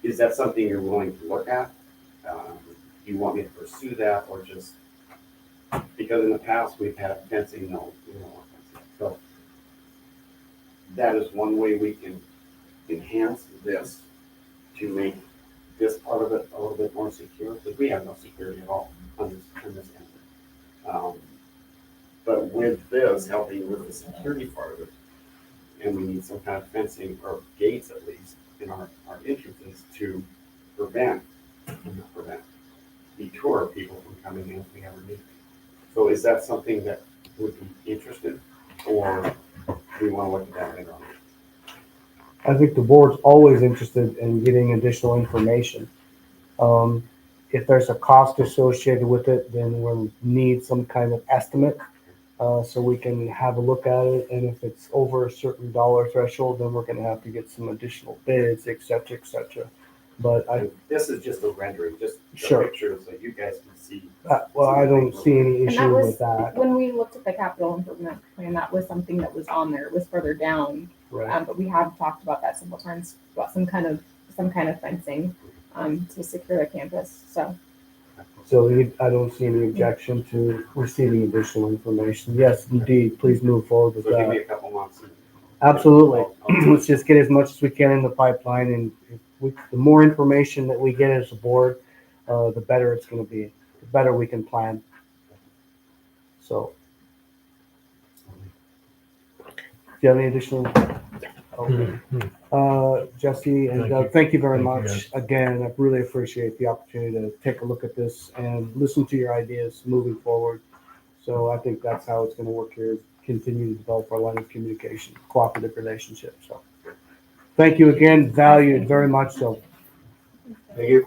Is that something you're willing to look at? Do you want me to pursue that, or just, because in the past we've had fencing, no, we don't want fencing. So that is one way we can enhance this to make this part of it a little bit more secure, because we have no security at all on this end. But with this, helping with the security part of it, and we need some kind of fencing or gates at least in our entrances to deter people from coming in if we ever need to. So is that something that would be interested, or do we want to look at that later on? I think the board's always interested in getting additional information. If there's a cost associated with it, then we'll need some kind of estimate so we can have a look at it. And if it's over a certain dollar threshold, then we're going to have to get some additional bids, et cetera, et cetera. But This is just a rendering, just Sure. a picture so you guys can see. well, I don't see any And that issue was- with that. When we looked at the capital improvement plan, that was something that was on there. It was further down. Right. But we have talked about that several times, about some kind of fencing to secure the campus. So So I don't see any objection to receiving additional information. Yes, indeed, please move forward with So give me that. a couple months. and- Absolutely. I'll- Let's just get as much as we can in the pipeline, and the more information that we get as a board, the better it's gonna be, the better we can plan. So. Do you have any additional? Okay. Jesse and Thank Doug, you. thank you very Thank you, much. Again, I really appreciate the opportunity to take a look at this and listen to your ideas moving forward. So I think that's how it's gonna work here, is continue to develop our line of communication, cooperative relationship, so. Thank you again, valued very much so. Thank you.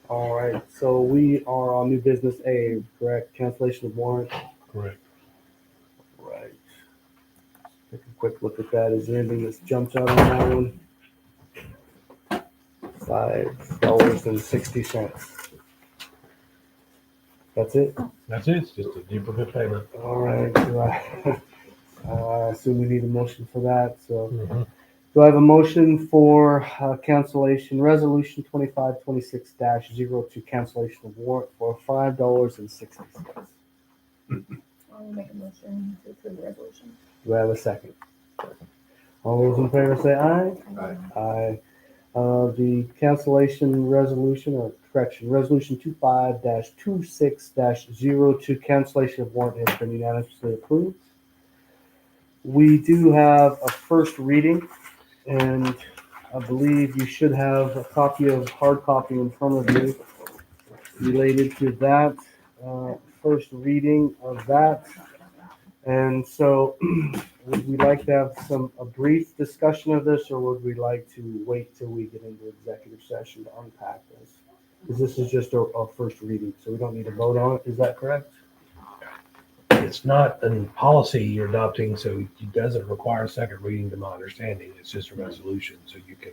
All right, so we are on new business A, correct? Cancellation of warrant. Correct. Right. Take a quick look at that. Is there anything that's jumped out on that one? $5.60. That's it? That's it. It's just a duplicate payment. All right. Do I assume we need a motion for that, so. Mhm. Do I have a motion for cancellation, resolution 2526-02, cancellation of warrant for $5.60? I'll make a motion to approve the resolution. Do I have a second? All those in favor say aye. Aye. Aye. The cancellation resolution or correction, resolution 25-26-02, cancellation of warrant has been unanimously approved. We do have a first reading, and I believe you should have a copy of hard copy in front of you related to that, first reading of that. And so would we like to have a brief discussion of this, or would we like to wait till we get into executive session to unpack this? Because this is just a first reading, so we don't need to vote on it. Is that correct? It's not a policy you're adopting, so it doesn't require a second reading to my understanding. It's just a resolution, so you can,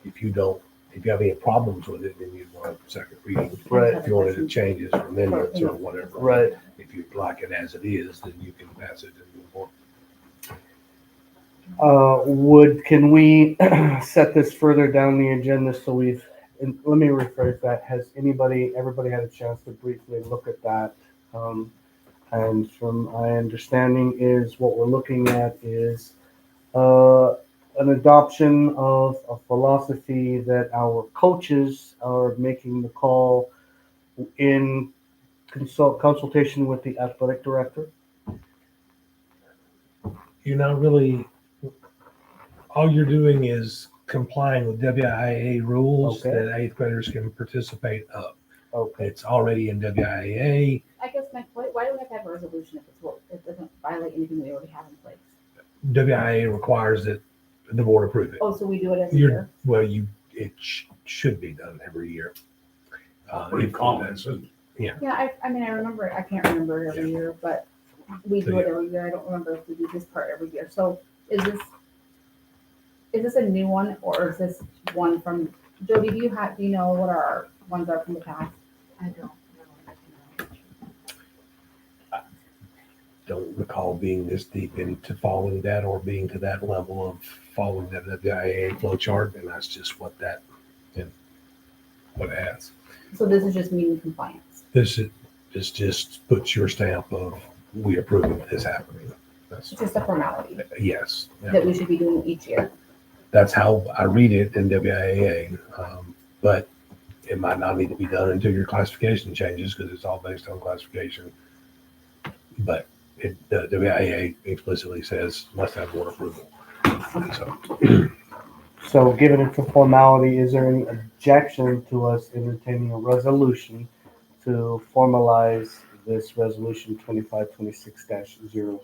if you have any problems with it, then you'd want a second reading. Right. If you wanted to change it or amendments or whatever. Right. If you like it as it is, then you can pass it and move on. Can we set this further down the agenda so and let me rephrase that. Has everybody had a chance to briefly look at that? And from my understanding is what we're looking at is an adoption of a philosophy that our coaches are making the call in consultation with the athletic director. You're not really, all you're doing is complying with WIAA rules Okay. that eighth graders can participate of. Okay. It's already in WIAA. I guess, why do we have to have a resolution if it doesn't violate anything we already have in place? WIAA requires that the board approve it. Oh, so we do it every year? It should be done every year. Pretty If- common. Yeah, I mean, I remember, I can't remember it every year, but we do it every year. I don't remember if we do this part every year. So is this a new one, or is this one from, Jody, do you know what our ones are from the past? I don't know. Don't recall being this deep into following that or being to that level of following the WIAA flow chart, and that's just what it has. So this is just meeting compliance. This just puts your stamp of we approve of this happening. That's It's just a formality yes. that we should be doing each year. That's how I read it in WIAA. But it might not need to be done until your classification changes because it's all based on classification. But the WIAA explicitly says must have board approval. So given it's a formality, is there any objection to us entertaining a resolution to formalize this resolution 2526-03?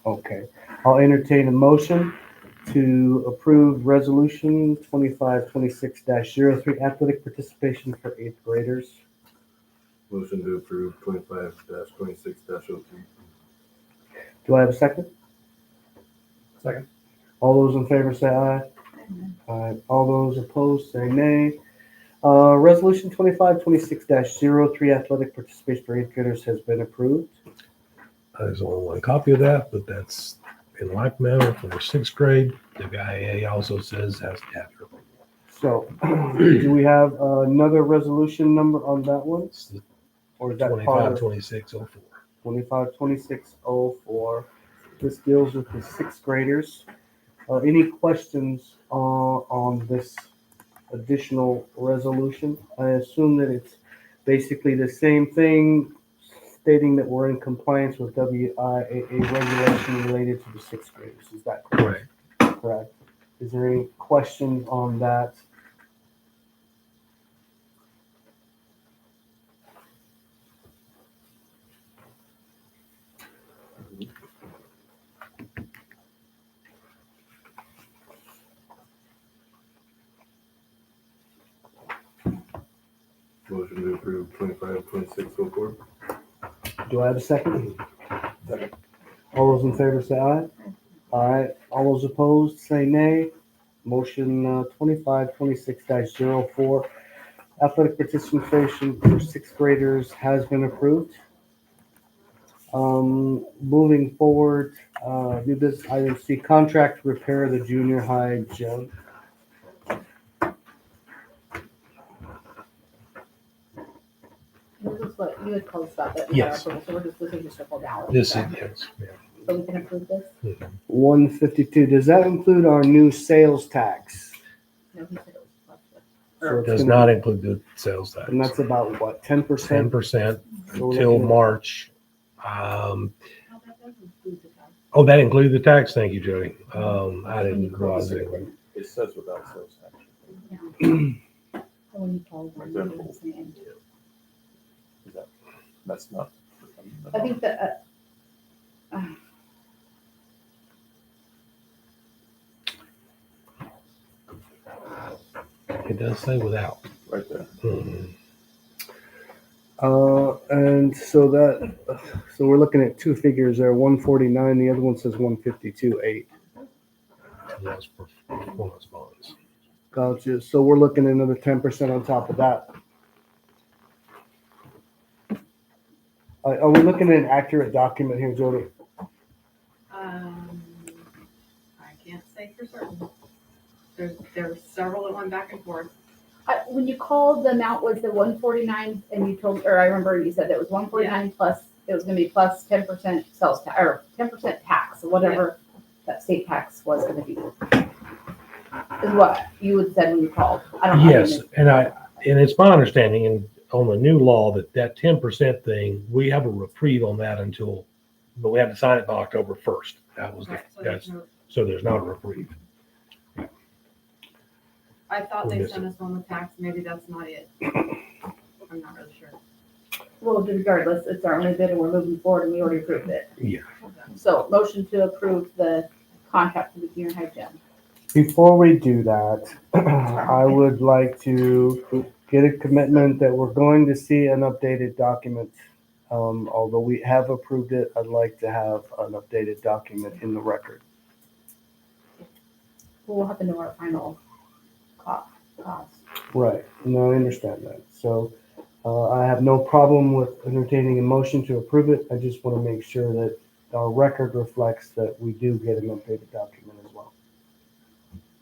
Okay, I'll entertain a motion to approve resolution 2526-03, athletic participation for eighth graders. Motion to approve 25-26-03. Do I have a second? Second. All those in favor say aye. Aye. All those opposed say nay. Resolution 2526-03, athletic participation for eighth graders has been approved. There's only one copy of that, but that's in like manner for sixth grade. The WIAA also says has to have your approval. So, do we have another resolution number on that one? It's the Or is that part of 252604. 252604? This deals with the sixth graders. Any questions on this additional resolution? I assume that it's basically the same thing, stating that we're in compliance with WIAA regulation related to the sixth graders. Is that correct? Correct. Correct. Is there any questions on that? Motion to approve 25-26-04. Do I have a second? Second. All those in favor say aye. Aye. All those opposed say nay. Motion 2526-04, athletic participation for sixth graders has been approved. Moving forward, new business item C, contract repair the junior high gym. This is what you had closed up that we got our Yes. approval, so this is just a formality. This is, correct? yes, yeah. So we can approve this? 152, does that include our new sales tax? No, he said it was So it's Does gonna not be- include the sales tax. And that's about what, 10%? 10% So we're until looking at- March. Oh, that does include the tax. Oh, that included the tax? Thank you, Jody. I didn't realize it. It says without sales tax. So when you call Right them, there. it's saying- Is that, that's not. I think that, It does say without. Right there. Mhm. And so we're looking at two figures there, 149, the other one says 152.8. That's for performance bonds. Gotcha. So we're looking at another 10% on top of that. Are we looking at an accurate document here, Jody? I can't say for certain. There were several that went back and forth. when you called, the amount was the 149, and you told, or I remember you said that was 149 plus, it was gonna be plus 10% sales tax, or 10% tax, or whatever that state tax was gonna be. Is what you had said when you called. I don't know. Yes, and it's my understanding, and on the new law, that 10% thing, we have a reprieve on that but we have to sign it by October 1st. That was, Right, so there's no- so there's not a reprieve. I thought We're they missing. sent us one with tax, maybe that's not it. I'm not really sure. Well, regardless, it's our only bid and we're moving forward and we already approved it. Yeah. So motion to approve the contract for the junior high gym. Before we do that, I would like to get a commitment that we're going to see an updated document. Although we have approved it, I'd like to have an updated document in the record. We'll have to know our final cost. Right, no, I understand that. So I have no problem with entertaining a motion to approve it. I just want to make sure that our record reflects that we do get an updated document as well.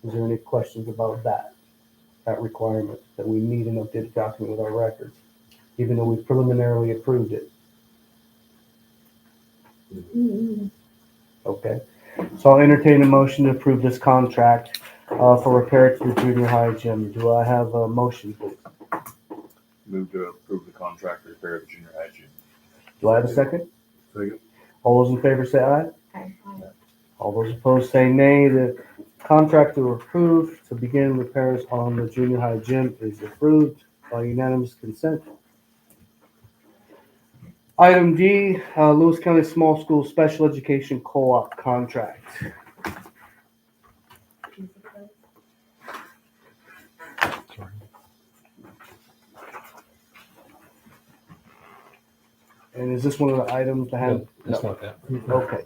Is there any questions about that requirement, that we need an updated document with our records, even though we preliminarily approved it? Okay, so I'll entertain a motion to approve this contract for repair to the junior high gym. Do I have a motion, please? Move to approve the contract to repair the junior high gym. Do I have a second? Second. All those in favor say aye. Okay. All those opposed say nay. The contract to approve to begin repairs on the junior high gym is approved by unanimous consent. Item D, Lewis County Small School Special Education Co-op contract. Sorry. And is this one of the items to have? No, that's not that. Okay,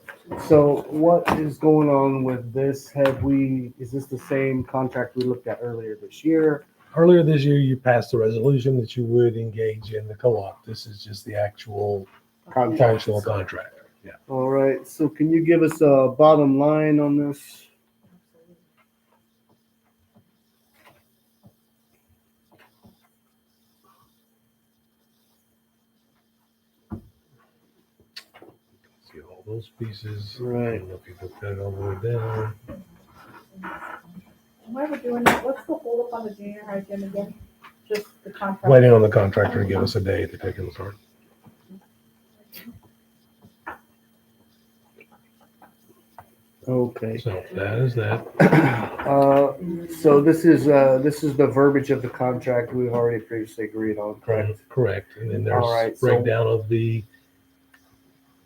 so what is going on with this? Is this the same contract we looked at earlier this year? Earlier this year, you passed a resolution that you would engage in the co-op. This is just the actual contractual contract. Yeah. All right, so can you give us a bottom line on this? See all those pieces. Right. I don't know if you looked at it all the way down. Why we're doing that, what's the hold up on the junior high gym again? Just the contract? Waiting on the contractor to give us a day to take it apart. Okay. So that is that. So this is the verbiage of the contract we've already previously agreed on, correct? Correct. And then All right, there's so- breakdown of the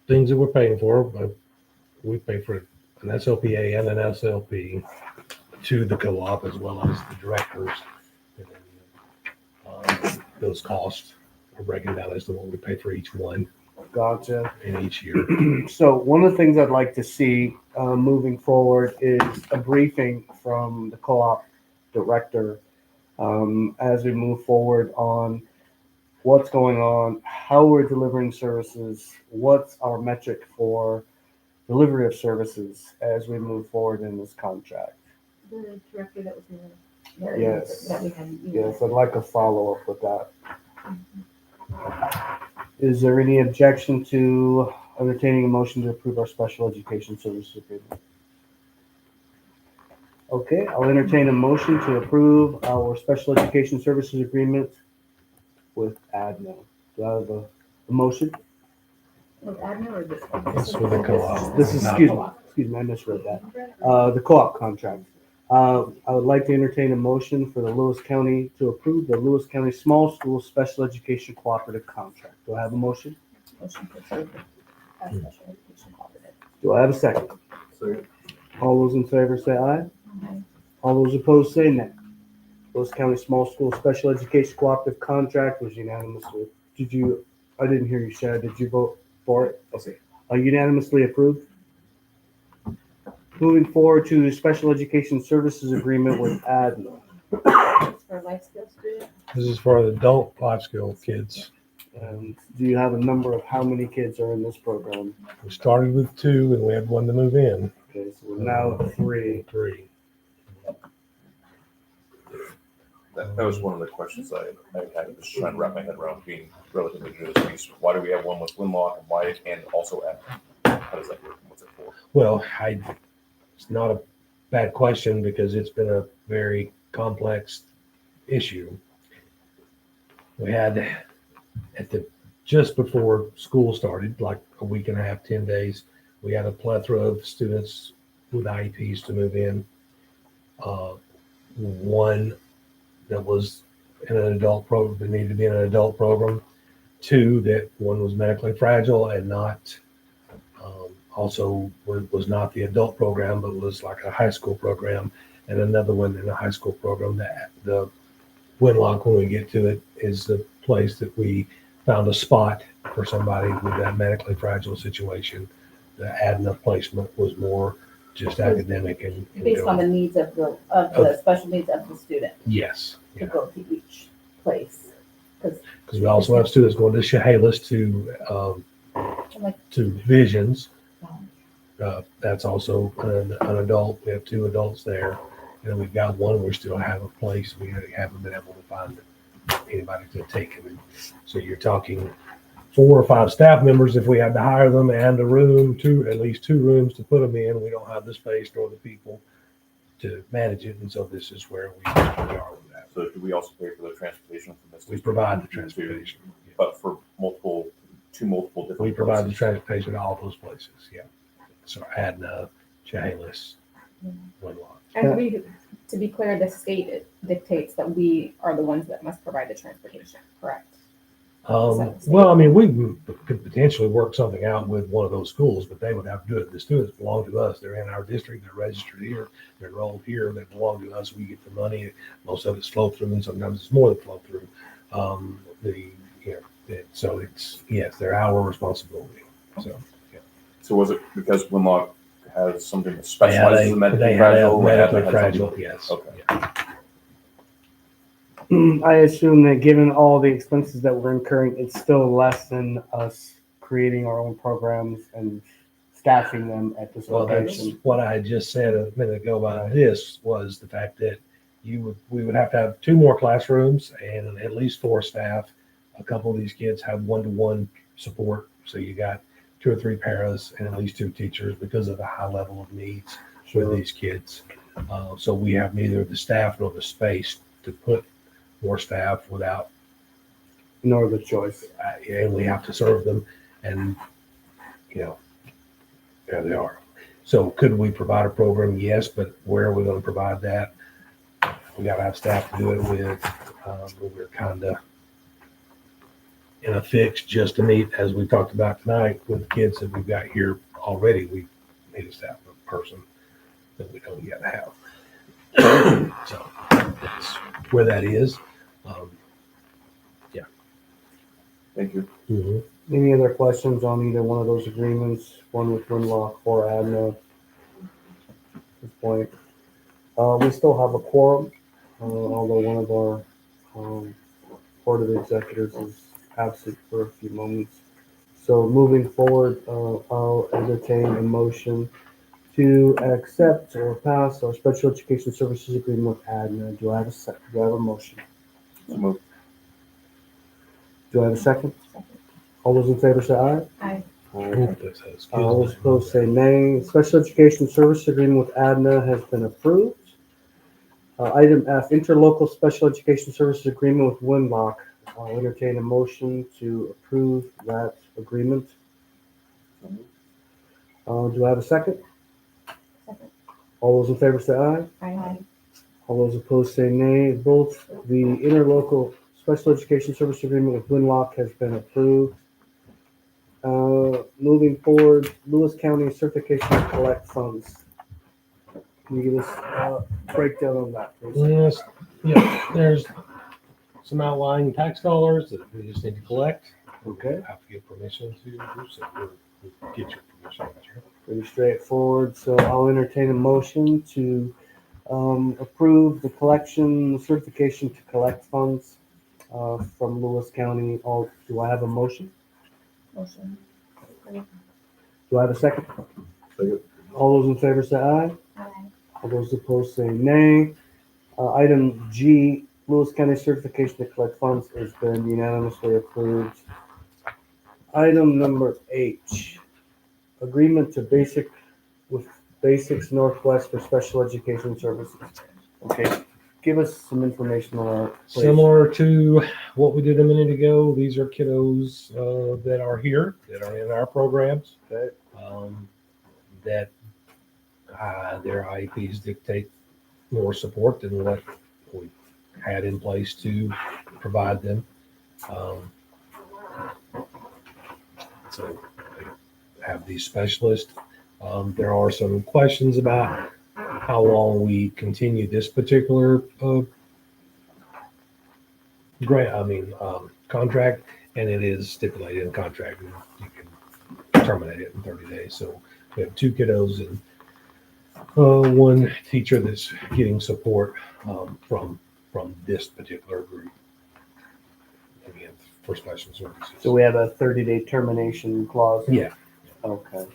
things that we're paying for. But we pay for an SLPA and an SLP to the co-op as well as the directors. And then, those costs are breaking down as to what we pay for each one Gotcha. in each year. So one of the things I'd like to see moving forward is a briefing from the co-op director as we move forward on what's going on, how we're delivering services, what's our metric for delivery of services as we move forward in this contract. The director that was here. Yes. That we had. Yes, I'd like a follow-up with that. Is there any objection to entertaining a motion to approve our special education services agreement? Okay, I'll entertain a motion to approve our special education services agreement with ADNA. Do I have a motion? With Adna or this one? This is with the co-op. This is, excuse me, I misread that. The co-op contract. I would like to entertain a motion for the Lewis County to approve the Lewis County Small School Special Education Cooperative Contract. Do I have a motion? Motion to approve the special education cooperative. Do I have a second? Second. All those in favor say aye. Aye. All those opposed say nay. Lewis County Small School Special Education Cooperative Contract was unanimously. I didn't hear you, Shad. Did you vote for it? Okay. Unanimously approved. Moving forward to the Special Education Services Agreement with ADNA. It's for life skills student. This is for the adult life skill kids. Do you have a number of how many kids are in this program? We started with 2 and we had 1 to move in. Okay, so we're now at 3. 3. That was one of the questions I had, just trying to wrap my head around being relatively new to this piece. Why do we have one with Winlock and why, and also at, how does that work? What's it for? Well, it's not a bad question because it's been a very complex issue. We had just before school started, like a week and a half, 10 days, we had a plethora of students with IEPs to move in. One that was in an adult program, that needed to be in an adult program. 2, that one was medically fragile and not, also was not the adult program, but was like a high school program. And another one in a high school program. That the Winlock, when we get to it, is the place that we found a spot for somebody with that medically fragile situation. The ADNA placement was more just academic and Based on the needs of the special needs of the student yes, to go to each place. because we also have students going to Chehalis to Visions. That's also an adult. We have 2 adults there, and we've got one. We still have a place. We haven't been able to find anybody to take them. So you're talking 4 or 5 staff members if we had to hire them, and a room, at least 2 rooms to put them in. We don't have the space nor the people to manage it, and so this is where we are with that. So do we also pay for the transportation from this? We provide the transportation. But for multiple different. We provide the places. transportation to all those places. Yeah. So Adna, Chehalis, Winlock. And to be clear, the state dictates that we are the ones that must provide the transportation, correct? Well, I mean, we could potentially work something out with one of those schools, but they would have to do it. The students belong to us. They're in our district. They're registered here. They're enrolled here. They belong to us. We get the money. Most of it's flow through, and sometimes it's more than flow through. So it's, yes, they're our responsibility. So, yeah. So was it because Winlock has something that They had specializes in medically they had a fragile? medically had fragile, something- yes. Okay. Yeah. I assume that given all the expenses that we're incurring, it's still less than us creating our own programs and staffing them at this Well, that's location. what I had just said a minute ago about this, was the fact that we would have to have 2 more classrooms and at least 4 staff. A couple of these kids have 1-to-1 support. So you got 2 or 3 paras and at least 2 teachers because of the high level of needs with these kids. So we have neither the staff nor the space to put more staff without, No other choice. and we have to serve them, and there they are. So could we provide a program? Yes, but where are we going to provide that? We got to have staff to do it with. We're kind of in a fix just to meet, as we talked about tonight, with the kids that we've got here already. We need a staff person that we don't yet have. So that's where that is. Thank you. Mhm. Any other questions on either one of those agreements, one with Winlock or ADNA? At this point, we still have a quorum, although one of our Board of Executives is absent for a few moments. So moving forward, I'll entertain a motion to accept or pass our special education services agreement with ADNA. Do I have a second? Do I have a motion? So moved. Do I have a second? All those in favor say aye. Aye. This has All those kids. opposed say nay. Special education service agreement with ADNA has been approved. Item F, interlocal special education services agreement with Winlock. I'll entertain a motion to approve that agreement. Do I have a second? Second. All those in favor say aye. Aye. All those opposed say nay. Both the interlocal special education service agreement with Winlock has been approved. Moving forward, Lewis County certification to collect funds. Can you give us a breakdown on that, please? Yes, yeah, there's some outlying tax dollars that we just need to collect. Okay. Have to get permission to do so. We'll get your permission. Pretty straightforward, so I'll entertain a motion to approve the collection, the certification to collect funds from Lewis County. Do I have a motion? Motion. Do I have a second? Second. All those in favor say aye. Aye. All those opposed say nay. Item G, Lewis County certification to collect funds has been unanimously approved. Item number H, agreement to Basics Northwest for special education services. Okay, give us some information on our. Similar to what we did a minute ago, these are kiddos that are here, that are in our programs, Okay. that their IEPs dictate more support than what we had in place to provide them. So they have these specialists. There are some questions about how long we continue this particular contract, and it is stipulated in the contract. You can terminate it in 30 days. So we have 2 kiddos and one teacher that's getting support from this particular group. Again, for special services. So we have a 30-day termination clause. Yeah. Okay. Is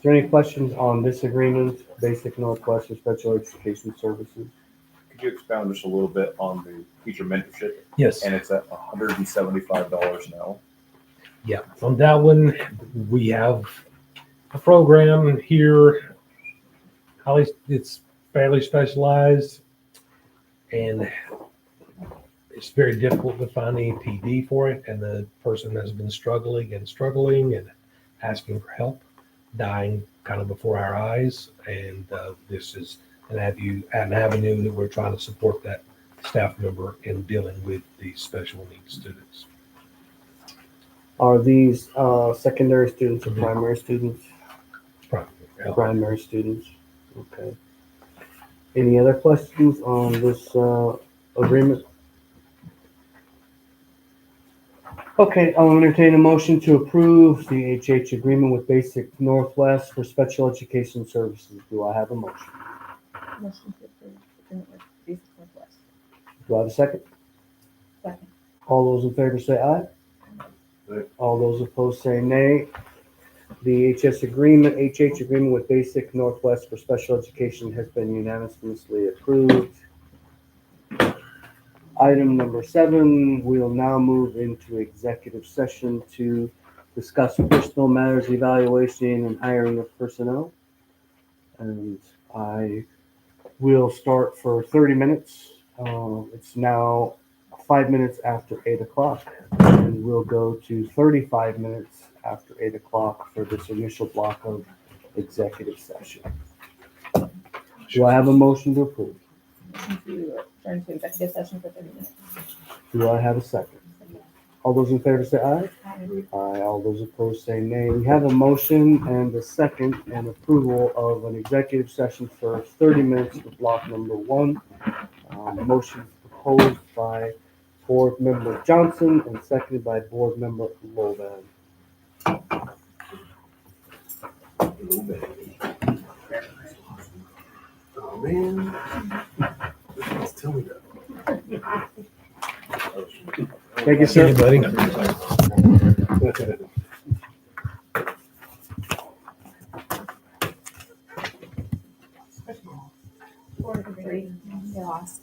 there any questions on this agreement, Basic Northwest for special education services? Could you expound just a little bit on the teacher mentorship? Yes. And it's at $175 now. Yeah, on that one, we have a program here. At least it's fairly specialized, and it's very difficult to find any PD for it. And the person has been struggling and asking for help, dying kind of before our eyes. And this is an avenue that we're trying to support that staff member in dealing with these special needs students. Are these secondary students or primary students? Primary students. Okay. Any other questions on this agreement? Okay, I'll entertain a motion to approve the HH agreement with Basic Northwest for special education services. Do I have a motion? Motion to approve agreement with Basic Northwest. Do I have a second? Second. All those in favor say aye. Aye. All those opposed say nay. The HH agreement with Basic Northwest for special education has been unanimously approved. Item number 7, we'll now move into executive session to discuss personal matters, evaluation, and hiring of personnel. And I will start for 30 minutes. It's now 5 minutes after 8 o'clock, and we'll go to 35 minutes after 8 o'clock for this initial block of executive session. Do I have a motion to approve? Motion to turn to executive session for 30 minutes. Do I have a second? All those in favor say aye. Aye. Aye. All those opposed say nay. We have a motion and a second and approval of an executive session for 30 minutes for block number 1. Motion proposed by Board Member Johnson and seconded by Board Member Lovan. Oh, man. Just tell me that. Thank you, sir. Buddy. They lost.